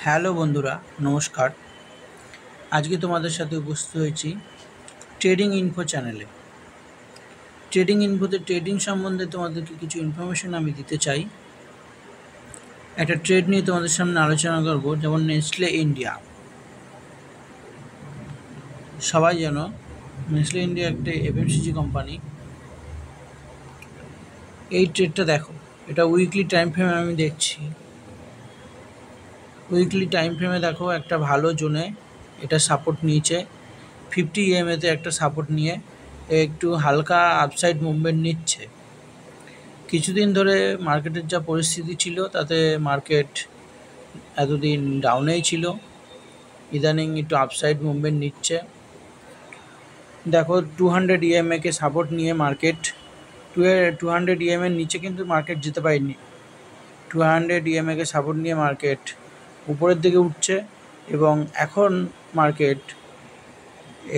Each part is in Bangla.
হ্যালো বন্ধুরা, নমস্কার। আজকে তোমাদের সাথে উপস্থিত হয়েছি ট্রেডিং ইনফো চ্যানেলে। ট্রেডিং ইনফোতে ট্রেডিং সম্বন্ধে তোমাদেরকে কিছু ইনফরমেশন আমি দিতে চাই। একটা ট্রেড নিয়ে তোমাদের সামনে আলোচনা করব, যেমন নেসলে ইন্ডিয়া। সবাই জানো নেসলে ইন্ডিয়া একটা এফএমসিজি কোম্পানি। এই ট্রেডটা দেখো, এটা উইকলি টাইম ফ্রেমে আমি দেখছি। উইকলি টাইম ফ্রেমে দেখো একটা ভালো জোনে এটা সাপোর্ট নিয়েছে। 50 EMA-তে একটা সাপোর্ট নিয়ে একটু হালকা আপসাইড মুভমেন্ট নিচ্ছে। কিছুদিন ধরে মার্কেটের যা পরিস্থিতি ছিল তাতে মার্কেট এতদিন ডাউনেই ছিল, ইদানিং একটু আপসাইড মুভমেন্ট নিচ্ছে। দেখো 200 EMA-কে সাপোর্ট নিয়ে মার্কেট 200 EMA-র নিচে কিন্তু মার্কেট যেতে পারেনি। 200 EMA-কে সাপোর্ট নিয়ে মার্কেট উপরের দিকে উঠছে এবং এখন মার্কেট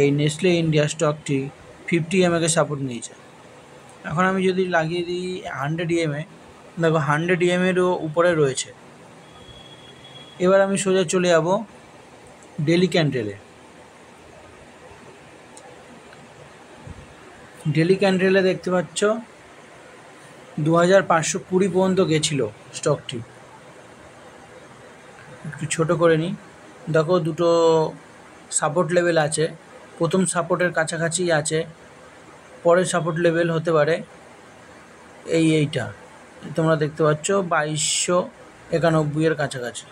এই নেসলে ইন্ডিয়া স্টকটি 50 EMA-কে সাপোর্ট নিয়েছে। এখন আমি যদি লাগিয়ে দিই 100 EMA, দেখো 100 EMA-রও উপরে রয়েছে। এবার আমি সোজা চলে যাব ডেলি ক্যান্ডেলে। ডেলি ক্যান্ডেলে দেখতে পাচ্ছ 2520 পর্যন্ত গেছিল স্টকটি। একটু ছোটো করে নিই। দেখো দুটো সাপোর্ট লেভেল আছে, প্রথম সাপোর্টের কাছাকাছি আছে, পরের সাপোর্ট লেভেল হতে পারে এইটা তোমরা দেখতে পাচ্ছ 2291-এর কাছাকাছি।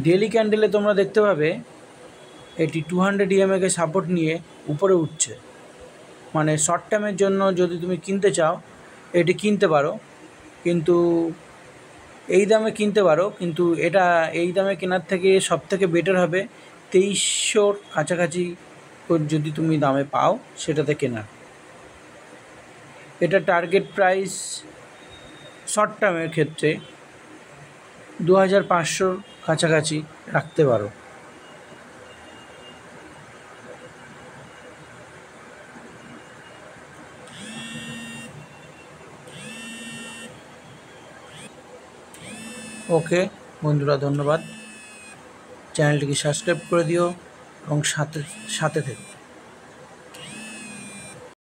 ডেলি ক্যান্ডেলে তোমরা দেখতে পাবে এটি 200 EMA-কে সাপোর্ট নিয়ে উপরে উঠছে। মানে শর্ট টার্মের জন্য যদি তুমি কিনতে চাও এটি কিনতে পারো, কিন্তু এই দামে কিনতে পারো, কিন্তু এটা এই দামে কেনার থেকে সবথেকে বেটার হবে 2300-র কাছাকাছি যদি তুমি দামে পাও সেটাতে কেনা। এটা টার্গেট প্রাইস শর্ট টার্মের ক্ষেত্রে 2500-র কাছাকাছি রাখতে পারো। ওকে বন্ধুরা, ধন্যবাদ। চ্যানেলটিকে সাবস্ক্রাইব করে দিও এবং সাথে থেকো।